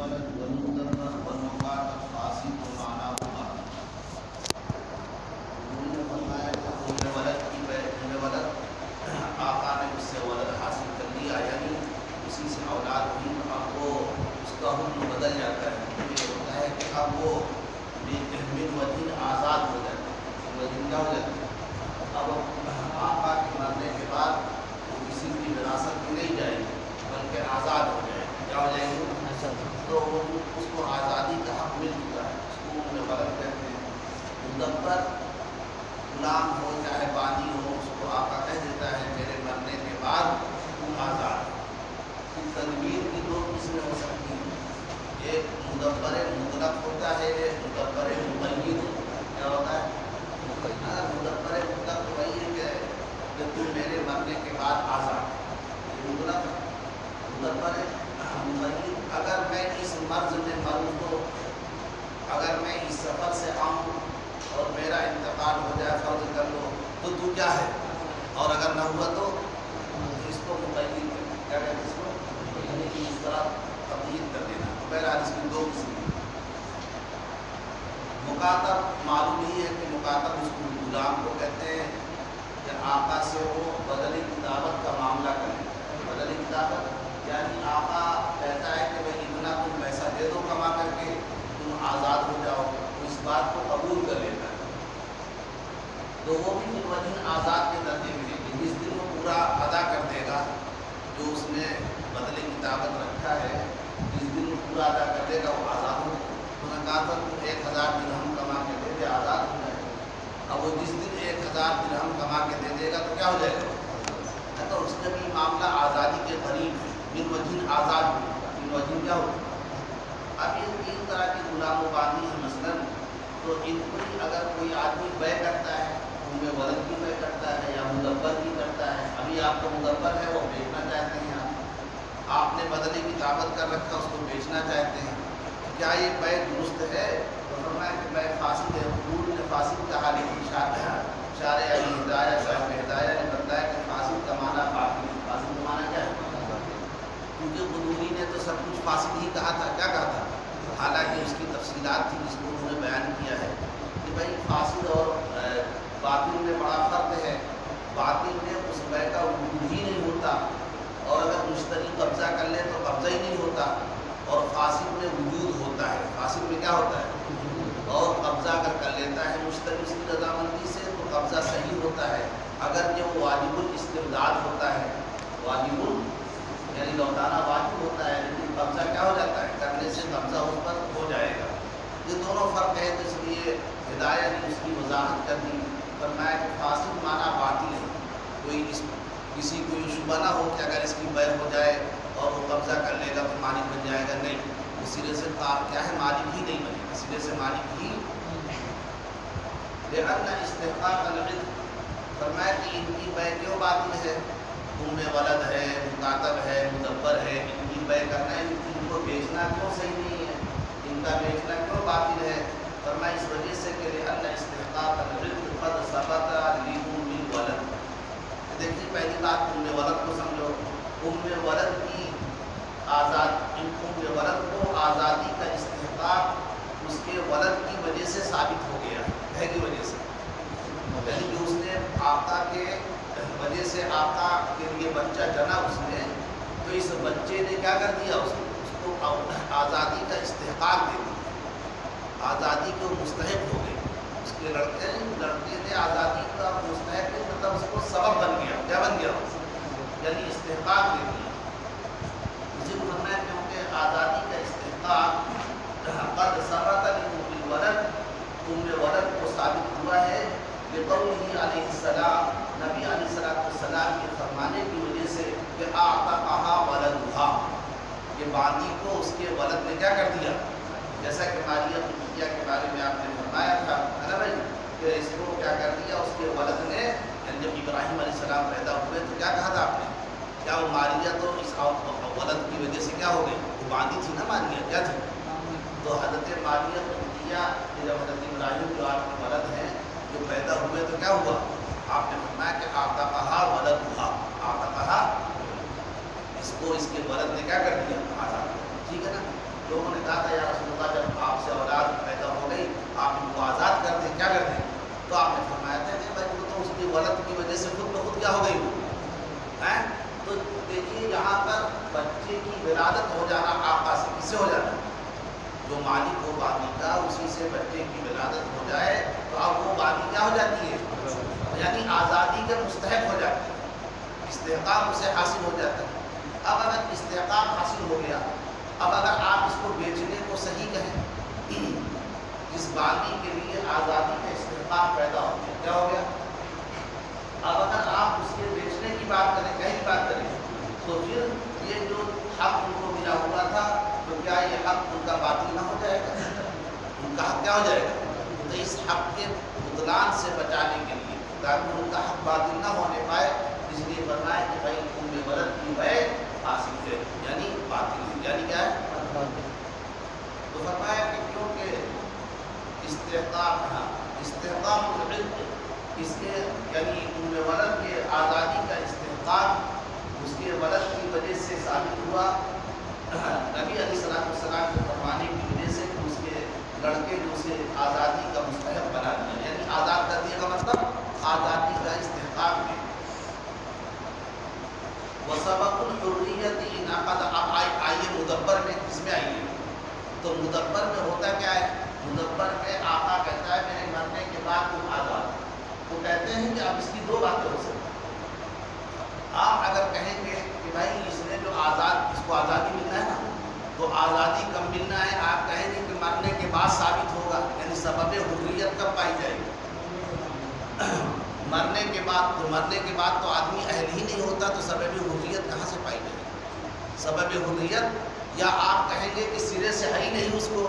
ولد والمدبر والمقاتل فاسد ومعناهما. انہوں نے فرمایا کہ ولد آقا نے اس سے ولد حاصل کر لیا، یعنی اسی سے اولاد ہوئی، اب وہ اس کا حکم بدل جاتا ہے. یہ ہوتا ہے کہ اب وہ من وجین آزاد ہو جاتا ہے. وجین کیا ہو جاتا ہے؟ اب آقا کے مرنے کے بعد وہ کسی کی وراثت میں نہیں جائے گی بلکہ آزاد ہو جائے گی. کیا ہو جائے گی؟ تو اس کو آزادی کا حق مل چکا ہے. اس کو ولد کہتے ہیں. مدبر غلام ہو چاہے بانی ہو، اس کو آقا کہہ دیتا ہے میرے مرنے کے بعد تم آزاد. اس تدبیر کی دو قسمیں ہو سکتی ہیں. ایک مدبر مطلق ہوتا ہے، ایک مدبر مقید ہوتا ہے. کیا ہوتا ہے؟ مدبر مطلق تو وہی ہے کہ تم میرے مرنے کے بعد آزاد. یہ مطلق مدبر مقید. اگر میں اس مرض میں مروں تو، اگر میں اس سفر سے آؤں اور میرا انتقال ہو جائے، فرض کر لو، تو کیا ہے؟ اور اگر نہ ہوا تو اس کو مقید کیا کہتے ہیں؟ اس کو یعنی کہ اس طرح تقید کر دینا. بہرحال اس کی دو قسم. مکاتب معلوم ہی ہے کہ مکاتب اس کو غلام کو کہتے ہیں کہ آقا سے وہ بدلی کتابت کا معاملہ کریں. بدلی کتابت یعنی آقا کہتا ہے کہ بھائی اتنا تم پیسہ دے دو کما کر کے، تم آزاد ہو جاؤ. اس بات کو قبول کر لیتا ہے. تو وہ بھی وجین آزاد کے درجے میں ہے. جس دن وہ پورا ادا کر دے گا جو اس نے بدلے کتابت رکھا ہے، جس دن وہ پورا ادا کر دے گا وہ آزاد ہو جائے گا. تو نے کہا تھا تم 1000 درہم کما کے دے دے، آزاد ہو جائے گا. اب وہ جس دن 1000 درہم کما کے دے دے گا تو کیا ہو جائے گا؟ تو اس کا بھی معاملہ آزادی کے قریب ہے. من وجین آزاد ہو. من وجین کیا ہو؟ اب یہ 3 طرح کے غلام و بانی ہیں. مثلاً تو ان کو اگر کوئی آدمی بے کرتا ہے، ان میں ولد کی بے کرتا ہے یا مدبر کی کرتا ہے. ابھی آپ کو مدبر ہے، وہ بیچنا چاہتے ہیں، آپ نے بدلے کی طاقت کر رکھا، اس کو بیچنا چاہتے ہیں، کیا یہ بے درست ہے؟ تو فرمایا کہ بے فاسد ہے. حضور نے فاسد کہا، لیکن شارع علی ہدایہ صاحب ہدایہ نے بتایا کہ فاسد کا معنی باطل. فاسد کا معنی کیا ہے؟ کیونکہ قدوری نے تو سب کچھ فاسد ہی کہا تھا. کیا کہا تھا؟ حالانکہ اس کی تفصیلات تھی جس کو انہوں نے بیان کیا ہے کہ بھائی فاسد اور باطل میں بڑا فرق ہے. باطل میں اس بے کا وجود ہی نہیں ہوتا، اور اگر مشتری قبضہ کر لے تو قبضہ ہی نہیں ہوتا. اور فاسد میں وجود ہوتا ہے. فاسد میں کیا ہوتا ہے؟ اور قبضہ اگر کر لیتا ہے مشتری اس کی رضامندی سے تو قبضہ صحیح ہوتا ہے. اگر جو واجب الاستمداد ہوتا ہے، واجب یعنی لوٹانا واجب ہوتا ہے، لیکن قبضہ کیا ہو جاتا ہے؟ کرنے سے قبضہ اس پر ہو جائے گا. یہ دونوں فرق ہے. تو اس لیے ہدایت نے اس کی وضاحت کر دی. فرمایا کہ فاسد معنی باطل ہے. کسی کو یہ شبہ نہ ہو کہ اگر اس کی بے ہو جائے اور وہ قبضہ کر لے گا تو مالک بن جائے گا. نہیں، اس سرے سے کیا ہے؟ مالک ہی نہیں بنے گا. سرے سے مالک ہی. لأن استحقاق العتق، فرمایا کہ ان کی بے کیوں باطل ہے؟ ان میں ولد ہے، مکاتب ہے، مدبر ہے. ان کی بے کرنا ہے، ان کو بیچنا کیوں صحیح نہیں ہے؟ ان کا بیچنا کیوں باطل ہے؟ فرمایا اس وجہ سے کہ لأن استحقاق العتق قد ثبت لأم الولد. دیکھیے پہلی بات ام ولد کو سمجھو. ام ولد کی ام ولد کو آزادی کا استحقاق اس کے ولد کی وجہ سے ثابت ہو گیا ہے کی وجہ سے. یعنی جو اس نے آقا کے وجہ سے آقا کے لیے بچہ جنا اس نے، تو اس بچے نے کیا کر دیا؟ اس کو آزادی کا استحقاق دے دیا. آزادی کے مستحق ہو گئے. اس کے لڑکے نے آزادی کا مستحق نہیں، مطلب اس کو سبب بن گیا. کیا بن گیا؟ یعنی استحقاق دے دیا. اسی کو ماننا ہے کیونکہ آزادی کا استحقاق قد ثبت لأم الولد، ام ولد کو ثابت ہوا ہے بقولہ علیہ السلام، نبی علیہ السلام کے فرمانے کی وجہ سے کہ اعتقها ولدها، یہ باندی کو اس کے ولد نے کیا کر دیا؟ جیسا کہ ماریہ قبطیہ کے بارے میں آپ نے فرمایا تھا ہے نا بھائی، کہ اس کو کیا کر دیا اس کے ولد نے. یعنی جب ابراہیم علیہ السلام پیدا ہوئے تو کیا کہا تھا آپ نے؟ کیا وہ ماریہ تو اس ولد کی وجہ سے کیا ہو گئی؟ وہ باندی تھی نا ماریہ، کیا تھی؟ تو حضرت ماریہ قبطیہ جب حضرت ابراہیم جو آپ کے ولد ہیں جو پیدا ہوئے تو کیا ہوا؟ آپ نے فرمایا کہ اعتقها ولدها، اعتقها، اس کو اس کے ولد نے کیا کر دیا؟ آزاد. ٹھیک ہے نا. لوگوں نے ولادت ہو جانا آقا سے، کس سے ہو جانا؟ جو مالک ہو باقی کا، اسی سے بچے کی ولادت ہو جائے تو اب وہ باقی کیا ہو جاتی ہے، یعنی آزادی کے مستحق ہو جاتی ہے، استحقاق اسے حاصل ہو جاتا ہے۔ اب اگر استحقاق حاصل ہو گیا، اب اگر آپ اس کو بیچنے کو صحیح کہیں، اس باقی کے لیے آزادی کا استحقاق پیدا ہو گیا، کیا ہو گیا؟ اب اگر آپ اس کے بیچنے کی بات کریں، کہیں کی بات کریں، تو پھر یہ جو حق ان کو ملا ہوا تھا، تو کیا یہ حق ان کا باطل نہ ہو جائے گا؟ ان کا حق کیا ہو جائے گا؟ تو اس حق کے بطلان سے بچانے کے لیے، تاکہ ان کا حق باطل نہ ہونے پائے، اس لیے فرمایا کہ بھائی تم ولد کی بیع حاصل ہے، یعنی باطل، یعنی کیا ہے؟ تو فرمایا کہ کیونکہ استحقاق العلم، اس کے یعنی ولد کے آزادی کا استحقاق اس کے ولد کی وجہ سے ثابت ہوا، نبی علیہ السلام کے فرمانے کی وجہ سے اس کے لڑکے نے اسے آزادی کا مستحق بنا دیا، یعنی آزاد کر دیا کا مطلب آزادی کا استحقاق ہے۔ وسبق الحریت انعقد، اب آئیے مدبر میں، کس میں آئیے؟ تو مدبر میں ہوتا کیا ہے؟ مدبر میں آقا کہتا ہے میرے مرنے کے بعد تم آزاد، تو کہتے ہیں کہ اب اس کی دو باتیں ہو سکتی ہیں۔ آپ اگر کہیں گے کہ بھائی اس نے جو آزاد، اس کو آزادی ملنا ہے نا، تو آزادی کب ملنا ہے؟ آپ کہیں گے کہ مرنے کے بعد ثابت ہوگا، یعنی سبب حریت کب پائی جائے گی؟ مرنے کے بعد، تو مرنے کے بعد تو آدمی اہل ہی نہیں ہوتا، تو سبب حریت کہاں سے پائی جائے گی؟ سبب حریت، یا آپ کہیں گے کہ سرے سے ہے ہی نہیں اس کو،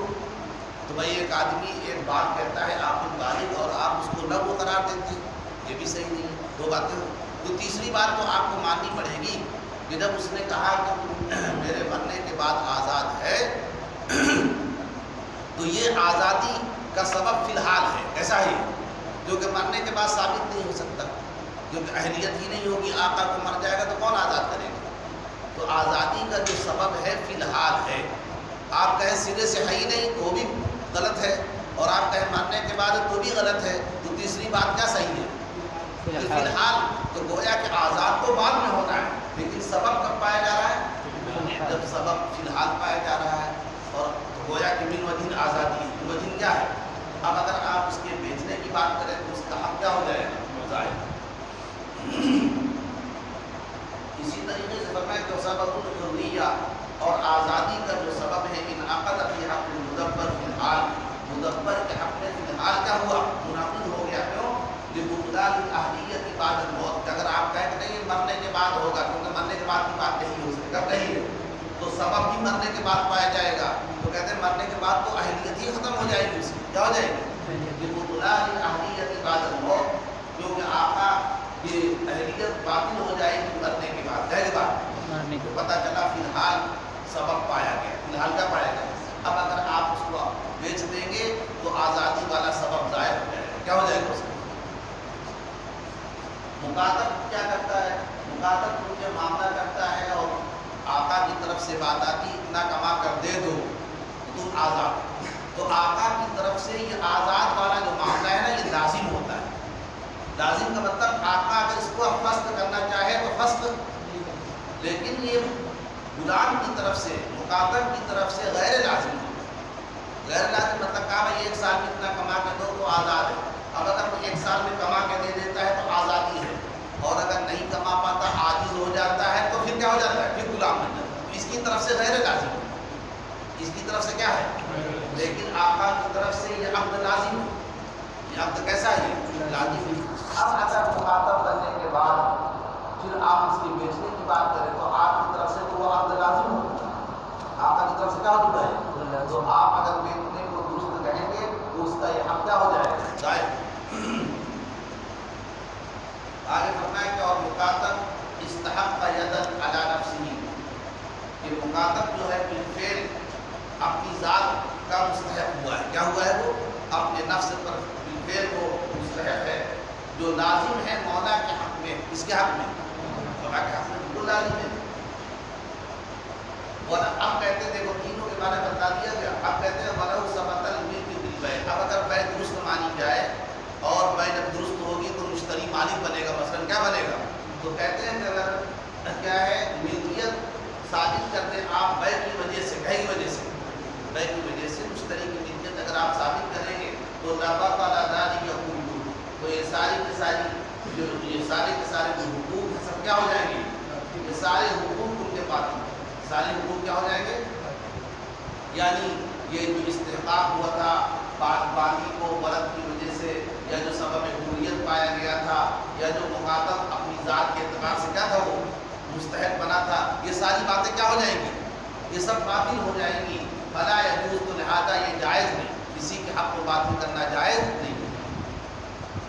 تو بھائی ایک آدمی ایک بات کہتا ہے آپ بالغ اور آپ اس کو لغو قرار دیتے ہیں، یہ بھی صحیح نہیں ہے، دو باتیں ہو۔ تو تیسری بات تو آپ کو ماننی پڑے گی کہ جب اس نے کہا کہ تم میرے مرنے کے بعد آزاد ہے، تو یہ آزادی کا سبب فی الحال ہے، ایسا ہی جو کہ مرنے کے بعد ثابت نہیں ہو سکتا، کیونکہ اہلیت ہی نہیں ہوگی، آقا کو مر جائے گا تو کون آزاد کرے گا؟ تو آزادی کا جو سبب ہے فی الحال ہے، آپ کہیں سرے سے ہے ہی نہیں تو بھی غلط ہے، اور آپ کہیں مرنے کے بعد تو بھی غلط ہے، تو تیسری بات کیا صحیح ہے؟ فی الحال، تو گویا کہ آزاد تو بعد میں ہونا ہے، لیکن سبب کب پایا جا رہا ہے؟ جب سبب فی الحال پایا جا رہا ہے، اور گویا کہ من وجہ آزادی ہے۔ من وجہ کیا ہے؟ اب اگر آپ اس کے بیچنے کی بات کریں تو اس کا حق کیا ہو جائے گا؟ ظاہر۔ اسی طریقے سے فرمایا کہ سبب الحریہ، اور آزادی کا جو سبب ہے انعقد فی حق المدبر فی الحال، مدبر کے حق میں فی الحال کیا ہوا؟ منعقد ہو گیا، کیوں؟ لبطلان الاہلیت بعد الموت، کہ اگر آپ کہیں کہ نہیں مرنے کے بعد ہوگا، کیونکہ مرنے کے بعد کی بات نہیں ہو سکتی، کب نہیں ہے؟ تو سبب بھی مرنے کے بعد پایا جائے گا، تو کہتے ہیں مرنے کے بعد تو اہلیت ہی ختم ہو جائے گی، اس کی کیا ہو جائے گی؟ لبطلان الاہلیت بعد الموت، کیونکہ آقا کی اہلیت باطل ہو جائے گی مرنے کے بعد، پہلی بات تو پتہ چلا فی الحال سبب پایا گیا، فی الحال کیا پایا گیا؟ اب اگر آپ اس کو بیچ دیں گے تو آزادی والا سبب ضائع ہو جائے گا، کیا ہو جائے گا اس کا؟ مکاتب کیا کرتا ہے؟ مکاتب کیونکہ معاملہ کرتا ہے اور آقا کی طرف سے بات آتی اتنا کما کر دے دو تم آزاد، تو آقا کی طرف سے یہ آزاد والا جو معاملہ ہے نا یہ لازم ہوتا ہے۔ لازم کا مطلب آقا اگر اس کو فسخ کرنا چاہے تو فسخ، لیکن یہ غلام کی طرف سے، مکاتب کی طرف سے غیر لازم ہوتا ہے۔ غیر لازم مطلب کہا بھائی ایک سال میں اتنا کما کے دو تو آزاد ہے، اب اگر وہ ایک سال میں کما کے دے دیتا ہے تو آزادی ہے، اور اگر نہیں کما پاتا عاجز ہو جاتا ہے تو پھر کیا ہو جاتا ہے؟ پھر غلام بن جاتا ہے۔ تو اس کی طرف سے غیر لازم ہے، اس کی طرف سے کیا ہے؟ لیکن آقا کی طرف سے یہ عقد لازم ہے، یہ عقد کیسا ہے؟ لازم ہے۔ اب اگر مخاطب بننے کے بعد پھر آپ اس کے بیچنے کی بات کریں تو آپ کی طرف سے تو وہ عقد لازم ہوگا، آقا کی طرف سے کیا ہوتا ہے؟ تو آپ اگر بیچنے کو درست کہیں گے تو اس کا یہ حق کیا ہو جائے گا؟ ضائع۔ آگے فرمایا کہ اور مکاتب استحق یدن علی نفسہ، کہ مکاتب جو ہے بالفعل اپنی ذات کا مستحق ہوا ہے، کیا ہوا ہے؟ وہ اپنے نفس پر بالفعل وہ مستحق ہے، جو لازم ہے مولا کے حق میں، اس کے حق میں، مولا کے حق میں بالکل لازم ہے۔ اور اب کہتے ہیں، دیکھو تینوں کے بارے میں بتا دیا گیا، اب کہتے ہیں وَلَوْ ثَبَتَ الْمِلْكُ بِالْبَيْعِ، اب اگر بیع درست مانی جائے اور بیع جب درست ہوگی تو مشتری مالک بنے گا، مثلا کیا بنے گا؟ تو کہتے ہیں کہ اگر کیا ہے ملکیت ثابت کر دیں آپ بیع کی وجہ سے، بیع کی وجہ سے مشتری کی ملکیت اگر آپ ثابت کریں گے تو لابد ذالک یقول، تو یہ سارے کے سارے جو حقوق ہیں سب کیا ہو جائیں گے؟ یہ سارے حقوق ان کے پاس، سارے حقوق کیا ہو جائیں گے؟ یعنی یہ جو استحقاق ہوا تھا باقی کو ولد کی وجہ سے، یا جو سبب حریت پایا گیا تھا، یا جو مخاطب اپنی ذات کے اعتبار سے کیا تھا وہ مستحق بنا تھا، یہ ساری باتیں کیا ہو جائیں گی؟ یہ سب باطل ہو جائیں گی۔ فلا یجوز، تو لہٰذا یہ جائز نہیں، کسی کے حق کو باطل کرنا جائز نہیں۔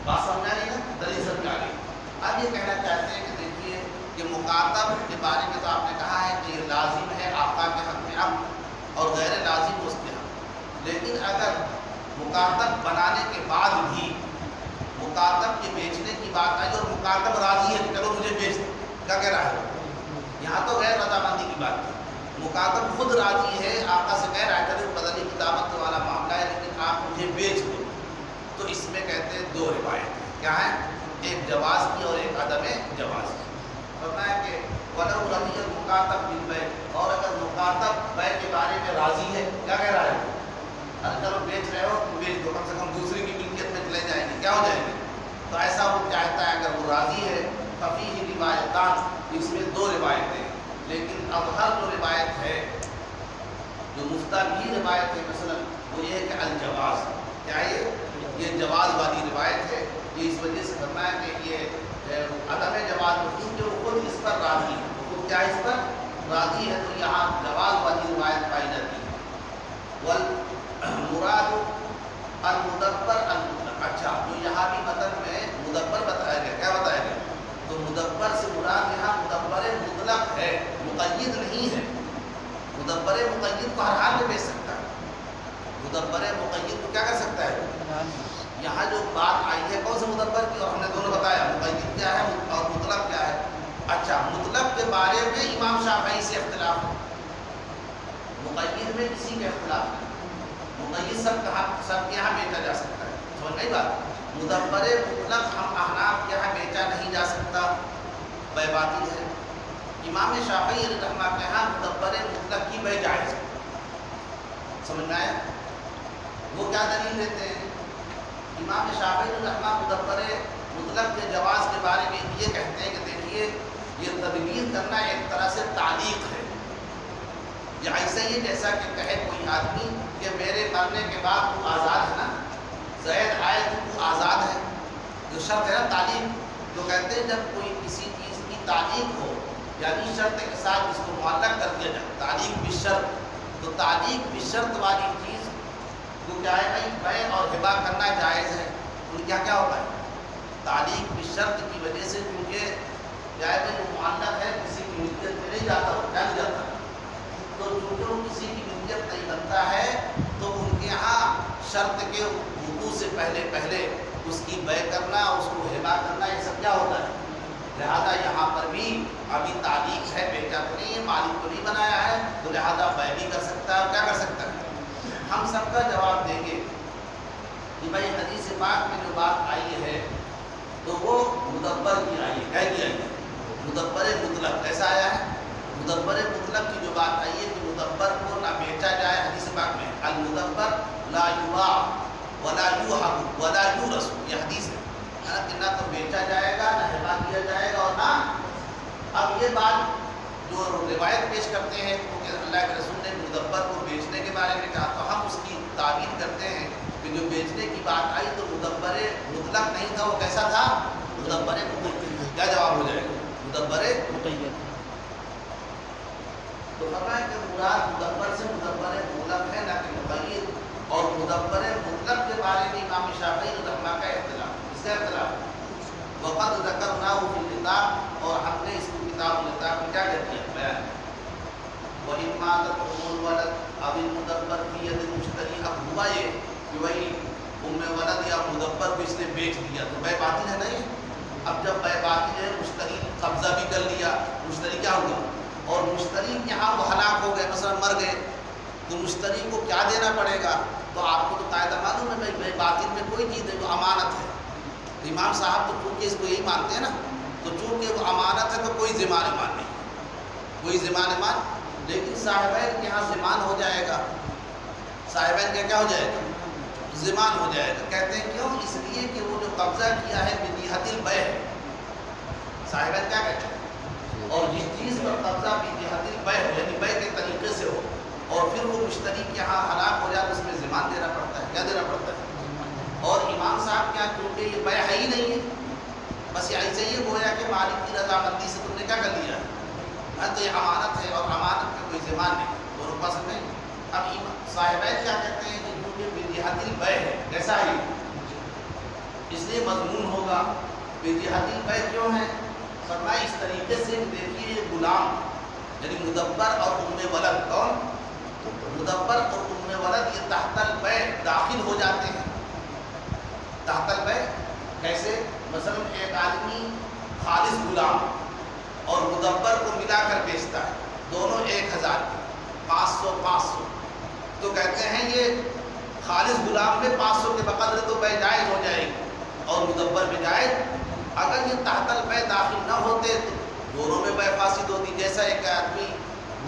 بات سمجھ آئی نا؟ دلیل سمجھ آ گئی۔ اب یہ کہنا چاہتے ہیں کہ دیکھیے کہ مخاطب کے بارے میں تو آپ نے کہا ہے کہ یہ لازم ہے آقا کے حق میں اب اور غیر لازم اس کے حق، لیکن اگر مخاطب بنانے کے بعد بھی مخاطب کے بیچنے کی بات آئی اور مخاطب راضی ہے کہ چلو مجھے بیچ دو، کیا کہہ رہا ہے؟ یہاں تو غیر رضامندی کی بات ہے، مخاطب خود راضی ہے، آقا سے کہہ رہا ہے چلو بدلی کی دعوت والا معاملہ ہے لیکن آپ مجھے بیچ دو، تو اس میں کہتے ہیں دو روایت کیا ہے، ایک جواز کی اور ایک عدم جواز کی۔ فرمایا کہ وَلَوْ رَضِيَ الْمُخَاطَبُ بِالْبَيْعِ، اور اگر مخاطب بیع کے بارے میں راضی ہے، کیا کہہ رہا ہے؟ اگر چلو بیچ رہے ہو تو بیچ دو، کم سے کم دوسری کی ملکیت میں چلے جائیں گے، کیا ہو جائیں گے؟ تو ایسا وہ چاہتا ہے، اگر وہ راضی ہے فَفِيهِ روایتان، اس میں دو روایتیں، لیکن اب ہر جو روایت ہے جو مفتہ بھی روایت ہے مثلا وہ یہ ہے کہ الجواز، کیا یہ جواز والی روایت ہے، یہ اس وجہ سے فرمایا کہ یہ عدم جواز کیونکہ وہ خود اس پر راضی ہے، وہ خود کیا اس پر راضی ہے، تو یہاں جواز والی روایت پائی جاتی ہے۔ والمراد المدبر المطلق، اچھا تو یہاں بھی متن میں مدبر بتایا گیا، کیا بتایا گیا؟ تو مدبر سے مراد یہاں مدبر مطلق ہے، مقید نہیں ہے۔ مدبر مقید کو ہر حال میں بیچ سکتا ہے، مدبر مقید کو کیا کر سکتا ہے؟ یہاں جو بات آئی ہے کون سے مدبر کی، اور ہم نے دونوں بتایا مقید کیا ہے اور مطلق کیا ہے۔ اچھا مطلق کے بارے میں امام شافعی سے اختلاف ہے، مقید میں کسی کا اختلاف ہے، مقید سب کے یہاں بیچا جا سکتا ہے، سمجھ نہیں بات؟ مدبر مطلق ہم احناف کے یہاں بیچا نہیں جا سکتا، بیع باطل ہے۔ امام شافعی رحمہ کے یہاں مدبر مطلق کی بیع جائز ہے، سمجھ میں آیا؟ وہ کیا دلیل دیتے ہیں؟ امام شافعی رحمہ مدبر مطلق کے جواز کے بارے میں یہ کہتے ہیں کہ دیکھیے یہ تدبیر کرنا ایک طرح سے تعلیق ہے، یا ایسا ہی جیسا کہ کہے کوئی آدمی کہ میرے مرنے کے بعد تو آزاد ہے نا، زید آئے تو آزاد ہے، جو شرط ہے نا تعلیق، جو کہتے ہیں جب کوئی کسی چیز کی تعلیق ہو یعنی شرط کے ساتھ اس کو معلق کر دیا جائے، تعلیق بالشرط، تو تعلیق بالشرط والی چیز کو کیا ہے بھائی بیع اور ہبہ کرنا جائز ہے، ان کیا کیا ہوتا ہے؟ تعلیق بالشرط کی وجہ سے کیونکہ کیا ہے بھائی وہ معلق ہے، کسی کی ملکیت میں نہیں جاتا، وہ کیا نہیں جاتا، تو چونکہ وہ کسی کی ملکیت نہیں بنتا ہے تو ان کے یہاں شرط کے وقوع سے پہلے اس کی بیع کرنا، اس کو ہبہ کرنا، یہ سب کیا ہوتا ہے۔ لہذا یہاں پر بھی ابھی تعلیق ہے، بیچا تو نہیں ہے، مالک تو نہیں بنایا ہے، تو لہذا بیع بھی کر سکتا ہے اور کیا کر سکتا ہے۔ ہم سب کا جواب دیں گے کہ بھائی حدیث پاک میں جو بات آئی ہے تو وہ مدبر کی آئی ہے، کیا کی آئی ہے؟ مدبر مطلق کیسا آیا ہے؟ مدبر مطلق کی جو بات آئی ہے کہ مدبر کو نہ بیچا جائے، حدیث پاک میں المدبر لا یباع ولا یوہب ولا یورث، یہ حدیث ہے کہ نہ تو بیچا جائے گا، نہ ہبہ کیا جائے گا، اور نہ، اب یہ بات جو روایت پیش کرتے ہیں کہ اللہ کے رسول نے مدبر کو بیچنے کے بارے میں کہا، تو ہم اس کی تعبیر کرتے ہیں کہ جو بیچنے کی بات آئی تو مدبر مطلق نہیں تھا، وہ کیسا تھا؟ مدبر مقید۔ کیا جواب ہو جائے گا؟ مدبر مقید۔ تو فرمایا کہ مراد مدبر سے مدبر مطلق ہے نہ کہ مقید، اور مدبر مطلق کے بارے میں امام شافعی رحمہ کا اختلاف، اس کا اختلاف وقد ذکرناہ فی الکتاب، اور ہم نے اس کو کتاب الکتاب میں کیا کہتے ہیں بیان۔ وَإِنْ مَاتَتْ أُمُّ الْوَلَدِ أَوِ الْمُدَبَّرُ فِي يَدِ الْمُشْتَرِي، اب ہوا یہ کہ وہی ولد یا مدبر کو اس نے بیچ دیا تو بیع باطل ہے نہیں۔ اب جب بیع باطل ہے، مشتری قبضہ بھی کر لیا، مشتری کیا ہوا، اور مشتری یہاں وہ ہلاک ہو گئے، مثلا مر گئے، تو مشتری کو کیا دینا پڑے گا؟ تو آپ کو تو قاعدہ معلوم ہے بھائی بیع باطل میں کوئی چیز ہے جو امانت ہے، تو امام صاحب تو چونکہ اس کو یہی مانتے ہیں نا، تو چونکہ وہ امانت ہے تو کوئی ضمان مان نہیں، کوئی ضمان مان صاحبین کے یہاں ضمان ہو جائے گا، صاحبین کا کیا ہو جائے گا؟ ضمان ہو جائے گا۔ کہتے ہیں کیوں؟ اس لیے کہ وہ جو قبضہ کیا ہے بجہت البیع، صاحبین کیا کہتے ہیں؟ اور جس چیز پر قبضہ بجہت البیع ہو یعنی بیع کے طریقے سے ہو اور پھر وہ مشتری کے یہاں ہلاک ہو جائے تو اس میں ضمان دینا پڑتا ہے۔ کیا دینا پڑتا ہے؟ اور امام صاحب کیا کیونکہ یہ بیع ہے ہی نہیں ہے، بس یہ ایسے ہی گویا کہ مالک کی رضامندی سے تم نے کیا کر لیا ہے، تو یہ امانت ہے اور امانت میں کوئی ضمان نہیں، دونوں پاس نہیں۔ اب صاحبین کیا کہتے ہیں کہ کیونکہ بجہت البیع ہے، کیسا ہے اس لیے مضمون ہوگا۔ بجہت البیع کیوں ہے؟ فرمایا اس طریقے سے کہ دیکھیے یہ غلام یعنی مدبر اور ام ولد، کون؟ مدبر اور ام ولد یہ تحت البیع داخل ہو جاتے ہیں۔ تحت البیع کیسے؟ مثلا ایک آدمی خالص غلام اور مدبر کو ملا کر بیچتا ہے، دونوں 1000 500 تو کہتے ہیں یہ خالص غلام میں 500 کے بقدر تو بیع جائز ہو جائے گی اور مدبر میں جائز۔ اگر یہ تحت البیع داخل نہ ہوتے تو دونوں میں بیع فاسد ہوتی۔ جیسا ایک آدمی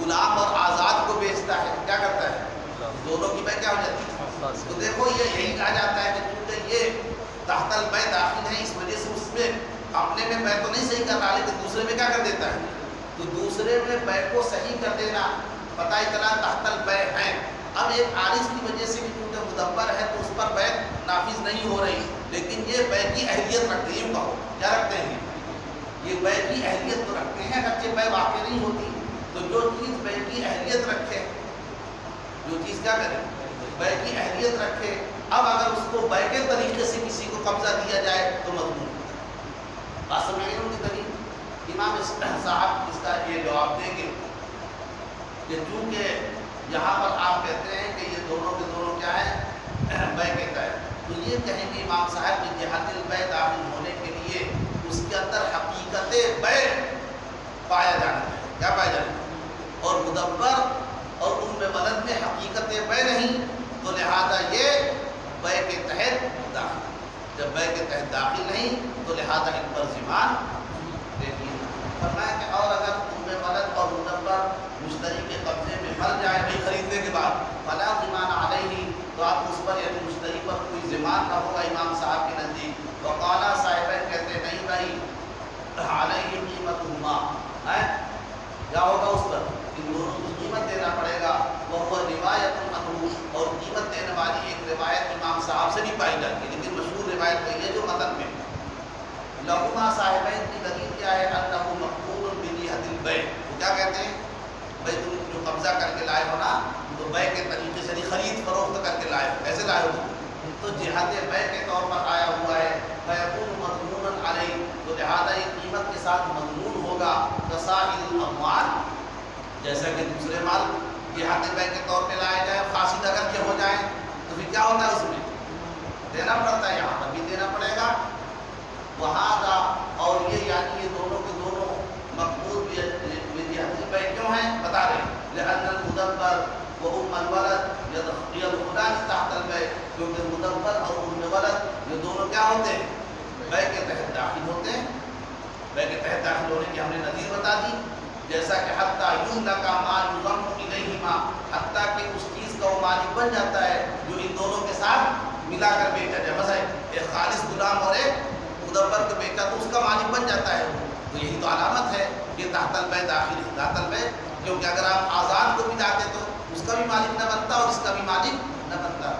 غلام اور آزاد کو بیچتا ہے، کیا کرتا ہے؟ دونوں کی بیع کیا ہو جاتی ہے؟ تو دیکھو یہ یہی کہا جاتا ہے کہ چونکہ یہ تحت البیع داخل ہے اس وجہ سے اس میں اپنے میں بیع تو نہیں صحیح کر رہا لیکن دوسرے میں کیا کر دیتا ہے؟ تو دوسرے میں بیع کو صحیح کر دینا، پتہ چلا تحت البیع ہے۔ اب ایک عارض کی وجہ سے بھی چونکہ مدبر ہے تو اس پر بیع نافذ نہیں ہو رہی لیکن یہ بیع کی اہلیت رکھتے ہیں۔ کہو کیا رکھتے ہیں؟ یہ بیع کی اہلیت تو رکھتے ہیں، اگرچہ بیع واقع نہیں ہوتی تو جو چیز بیع کی اہلیت رکھے، جو چیز کیا کرے؟ بیع کی اہلیت رکھے۔ اب اگر اس کو بیع کے طریقے سے کسی کو قبضہ دیا جائے تو مضمون ہوتا ہے۔ بات سمجھ گئے ان کی دلیل؟ امام صاحب اس کا یہ جواب دیں گے کہ چونکہ یہاں پر آپ کہتے ہیں کہ یہ دونوں کے دونوں کیا ہے؟ بیع کے تحت، تو یہ کہیں گے امام صاحب کہ جہت البیع داخل ہونے کے لیے اس کے اندر حقیقت بیع پایا جانا ہے۔ کیا پایا جانا ہے؟ اور مدبر اور ام ولد میں حقیقت بیع نہیں تو لہذا یہ بیع کے تحت داخل۔ جب بیع کے تحت داخل نہیں تو لہذا ان پر ضمان دیکھیے۔ فرمایا کہ اور اگر ام ولد اور مدبر مشتری کے قبضے میں مر جائے نہیں خریدنے کے بعد فلا ضمان علیہ، تو آپ اس پر یعنی مشتری پر کوئی ضمان نہ ہوگا امام صاحب کے نزدیک۔ وقالا صاحبین کہتے ہیں نہیں بھائی علیہ قیمتہما، کیا ہوگا اس پر؟ ان دونوں کو قیمت دینا پڑے گا۔ وہ روایت عنہ، اور قیمت دینے والی ایک روایت امام صاحب سے نہیں پائی جاتی لیکن مشہور روایت وہی ہے جو متن میں لہما صاحبین کی دلیل کیا ہے؟ انہ مقبول بجہت البیع، وہ کیا کہتے ہیں؟ بھائی تم جو قبضہ کر کے لائے ہو نا تو بیع کے طریقے سے خرید فروخت کر کے لائے ہو، کیسے لائے ہو؟ تو جہت بیع کے طور پر آیا ہوا ہے۔ فیکون مضمونا علیہ، تو لہٰذا یہ قیمت کے ساتھ مضمون ہوگا۔ کسائر الاموال، جیسا کہ دوسرے مال جہت بیع کے طور پہ لائے جائیں فاسد اگر کے ہو جائیں تو پھر کیا ہوتا ہے؟ اس میں دینا پڑتا ہے، یہاں پر بھی دینا پڑے گا۔ وہذا، اور یہ یعنی یہ دونوں کے دونوں مقبول بجہت البیع کیوں ہیں بتا رہے ہیں؟ لأن المدبر و ام الولد يدخلان تحت البیع، کیونکہ مدبر اور ام ولد یہ دونوں کیا ہوتے ہیں؟ بیع کے تحت داخل ہوتے ہیں۔ بیع کے تحت داخل ہونے کی ہم نے نظیر بتا دی، جیسا کہ حتیٰ یملک ما یضم الیہما، حتیٰ کہ اس چیز کا وہ مالک بن جاتا ہے جو ان دونوں کے ساتھ ملا کر بیچا جائے۔ مثلا ایک خالص غلام اور ایک مدبر کو بیچا تو اس کا مالک بن جاتا ہے، تو یہی تو علامت ہے کہ تحت البیع داخل ہے۔ تحت البیع کیونکہ اگر آپ آزاد کو بھی لاتے تو اس کا بھی مالک نہ بنتا اور اس کا بھی مالک نہ بنتا،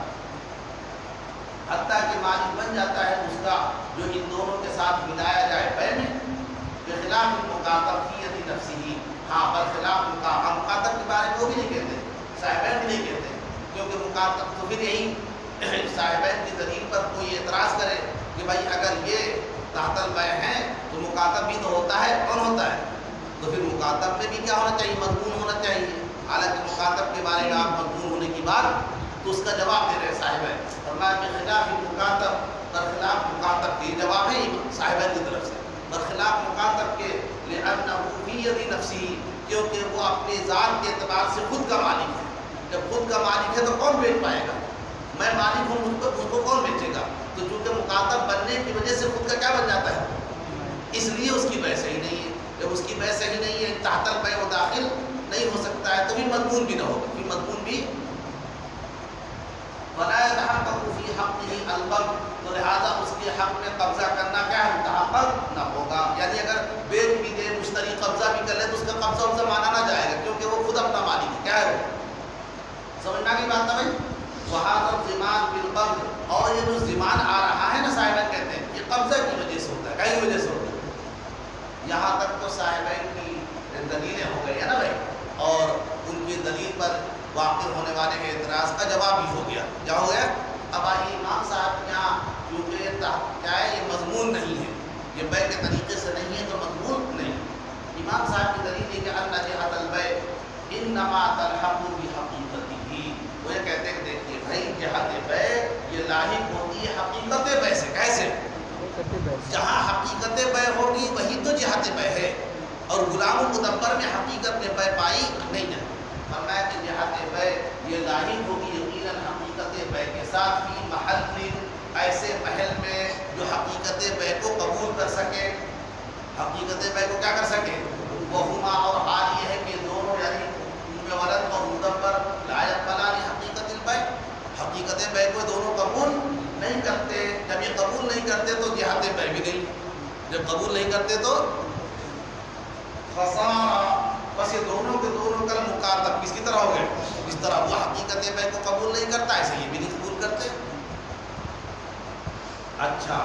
حتیٰ کہ مالک بن جاتا ہے اس کا جو ان دونوں کے ساتھ ملایا جائے بیع میں۔ بخلاف المکاتب فی ید نفسہ، ہاں برخلاف مکاتب کے بارے میں وہ بھی نہیں کہتے، صاحبین بھی نہیں کہتے، کیونکہ مکاتب تو پھر یہی صاحبین کی دلیل پر کوئی اعتراض کرے کہ بھائی اگر یہ تحت البیع ہیں تو مکاتب بھی تو ہوتا ہے، کون ہوتا ہے؟ تو پھر مکاتب میں بھی کیا ہونا چاہیے؟ مضمون ہونا چاہیے۔ حالانکہ مکاتب کے بارے میں آپ مضمون ہونے کی بات تو اس کا جواب دے رہے صاحبین۔ فرمایا بخلاف مکاتب، برخلاف مکاتب کے جواب ہے صاحبین کی طرف سے، برخلاف مکاتب کے لأنہ فی ید نفسہ، کیونکہ وہ اپنے ذات کے اعتبار سے خود کا مالک ہے۔ جب خود کا مالک ہے تو کون بیچ پائے گا؟ میں مالک ہوں، مجھ کو کون بیچے گا؟ تو چونکہ مکاتب بننے کی وجہ سے خود کا کیا بن جاتا ہے، اس لیے اس کی بیع صحیح نہیں ہے۔ جب اس کی بیع صحیح نہیں ہے تحت البیع وہ داخل نہیں ہو سکتا ہے تو بھی مضمون بھی نہ ہوگا، پھر مضمون بھی ولا يتحقق في حقه القبض، تو لہٰذا اس کے حق میں قبضہ کرنا کیا ہے متحقق نہ ہوگا. یعنی اگر بیچ بھی دے مشتری قبضہ بھی کر لے تو اس کا قبضہ مانا نہ جائے گا کیونکہ وہ خود اپنا مالک ہے. کیا ہے وہ سمجھنا کی بات ہے بھائی. وہاں ضمان بالقبض، اور یہ جو ضمان آ رہا ہے نا صاحبین کہتے ہیں یہ قبضہ کی وجہ سے ہوتا ہے. کئی وجہ سے ہوتا ہے. یہاں تک تو صاحبین کی دلیلیں ہو گئی ہے نا بھائی، اور ان کی دلیل پر واقع ہونے والے اعتراض کا جواب بھی ہو گیا. کیا ہو گیا؟ اب آئیے امام صاحب یہاں کیونکہ کیا ہے یہ مضمون نہیں ہے، یہ بیع کے طریقے سے نہیں ہے تو مضمون نہیں. امام صاحب کی دلیل ہے کہ ان جہت البیع انما تلحق بحقیقتہ. وہ یہ کہتے ہیں کہ دیکھیے بھائی جہت بیع یہ لاحق ہوتی ہے حقیقت بیع سے. کیسے؟ جہاں حقیقت بیع ہوگی وہی تو جہت بیع ہے، اور غلام المدبر میں حقیقت میں بیع پائی نہیں ہے. فرمایا کہ جہت بیع یہ لاحق ہوگی یقیناً حقیقت بیع کے ساتھ فی محل، ایسے محل میں جو حقیقت بیع کو قبول کر سکے. حقیقت بیع کو کیا کر سکے؟ وہما، اور حال یہ ہے کہ دونوں یعنی ولد اور مدبر لا یقبلان حقیقت البیع، حقیقت بیع کو دونوں قبول نہیں کرتے. جب یہ قبول نہیں کرتے تو جہت بیع بھی نہیں. جب قبول نہیں کرتے تو خسارہ، بس یہ دونوں کے دونوں کل مکاتب کس کی طرح ہو گئے؟ اس طرح وہ حقیقت بیع کو قبول نہیں کرتا ایسے یہ بھی نہیں قبول کرتے. اچھا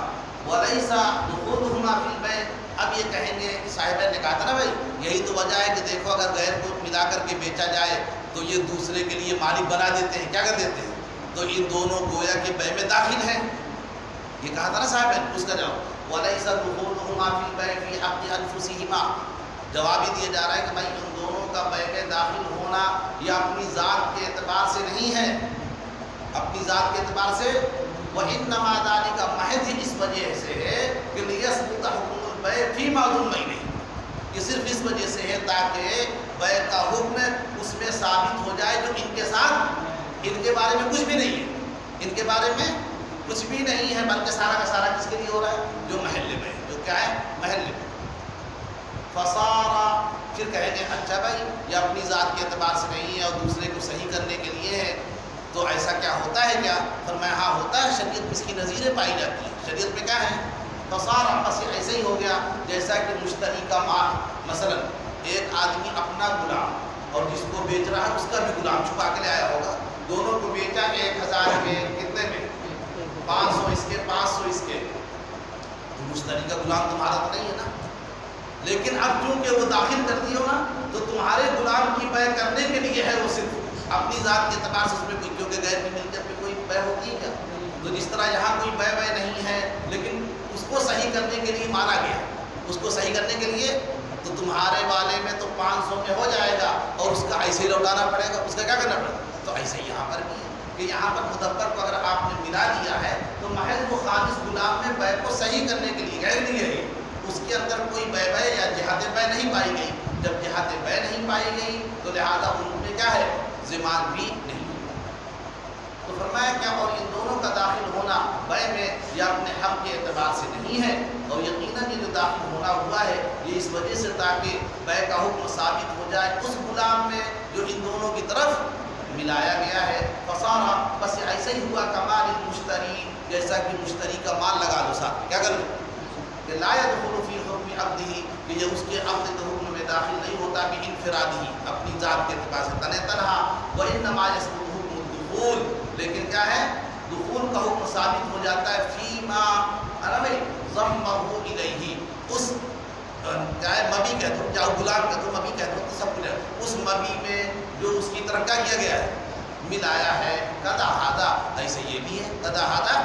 ولیس دخولہما فی البیع، اب یہ کہیں گے صاحبین نے کہا تھا نا بھائی یہی تو وجہ ہے کہ دیکھو اگر غیر کو ملا کر کے بیچا جائے تو یہ دوسرے کے لیے مالک بنا دیتے ہیں. کیا کر دیتے ہیں؟ تو ان دونوں گویا کہ بیع میں داخل ہیں. یہ کہا تھا نا صاحبین. اس کا جواب ولیس دخولہما فی البیع فی حق انفسہما، جواب ہی دیا جا رہا ہے کہ بھائی ان دونوں کا بیع میں داخل ہونا یہ اپنی ذات کے اعتبار سے نہیں ہے، اپنی ذات کے اعتبار سے. وَإِنَّمَا ذَلِكَ محض ہی اس وجہ سے ہے کہ لِيَثْبُتَ حُكْمُ الْبَيْعِ فِيمَا ضُمَّيْنِ، یہ صرف اس وجہ سے ہے تاکہ بیع کا حکم اس میں ثابت ہو جائے جو ان کے ساتھ ان کے بارے میں کچھ بھی نہیں ہے، ان کے بارے میں کچھ بھی نہیں ہے، بلکہ سارا کا سارا کس کے لیے ہو رہا ہے؟ جو محل بیع، جو کیا ہے؟ محل بیع. فصارا، پھر کہیں گے اچھا بھائی یہ اپنی ذات کے اعتبار سے نہیں ہے اور دوسرے کو صحیح کرنے کے لیے ہے تو ایسا کیا ہوتا ہے کیا؟ فرمایا ہاں ہوتا ہے، شریعت اس کی نظیریں پائی جاتی ہیں. شریعت میں کیا ہے؟ فصارا، بس ایسے ہی ہو گیا جیسا کہ مشتری کا مال، مثلا ایک آدمی اپنا غلام اور جس کو بیچ رہا ہے اس کا بھی غلام چھپا کے لے آیا ہوگا، دونوں کو بیچا 1000 میں، کتنے میں؟ 500 اس کے 500 اس کے. تو مشتری کا غلام تمہارا تو نہیں ہے نا، لیکن اب چونکہ وہ داخل کر دی ہو نا تو تمہارے غلام کی بیع کرنے کے لیے ہے، وہ صرف اپنی ذات کے اعتبار سے اس میں کوئی، کیونکہ غیر کی ملکیت میں کوئی بیع ہوتی ہے کیا؟ تو جس طرح یہاں کوئی بیع نہیں ہے لیکن اس کو صحیح کرنے کے لیے مانا گیا، اس کو صحیح کرنے کے لیے تو تمہارے والے میں تو 500 میں ہو جائے گا اور اس کا ایسے ہی لوٹانا پڑے گا، اس کا کیا کرنا پڑے گا؟ تو ایسے ہی یہاں پر بھی ہے کہ یہاں پر مدبر کو اگر آپ نے ملا دیا ہے تو محض وہ خالص غلام میں بیع کو صحیح کرنے کے لیے غیر نہیں ہے، اس کے اندر کوئی بیع یا جہت بیع نہیں پائی گئی. جب جہت بیع نہیں پائی گئی تو لہذا ان میں کیا ہے؟ ضمان بھی نہیں. تو فرمایا کیا اور ان دونوں کا داخل ہونا بیع میں یا اپنے حق کے اعتبار سے نہیں ہے، اور یقیناً یہ جو داخل ہونا ہوا ہے یہ اس وجہ سے تاکہ بیع کا حکم ثابت ہو جائے اس غلام میں جو ان دونوں کی طرف ملایا گیا ہے. فصارا، بس ایسے ہی ہوا کمال المشتری، جیسا کہ مشتری کا مال لگا دو ساتھ میں، کیا کر لو کہ لا يدخل فی حکم عبدہ، کہ یہ اس کے عبد کے حکم میں داخل نہیں ہوتا بھی انفرادی، اپنی ذات کے اعتبار سے تنہ تنہا. وانما یثبت حکم الدخول، لیکن کیا ہے؟ دخول کا حکم ثابت ہو جاتا ہے فیما ضمہ الیہ، اس کیا ہے مبی کہہ دو یا غلام کہہ دو، مبی کہہ دو تو سب کچھ اس مبی میں جو اس کی طرف کیا کیا گیا ہے؟ ملایا ہے. قضا ہذا، ایسے یہ بھی ہے قضا ہذا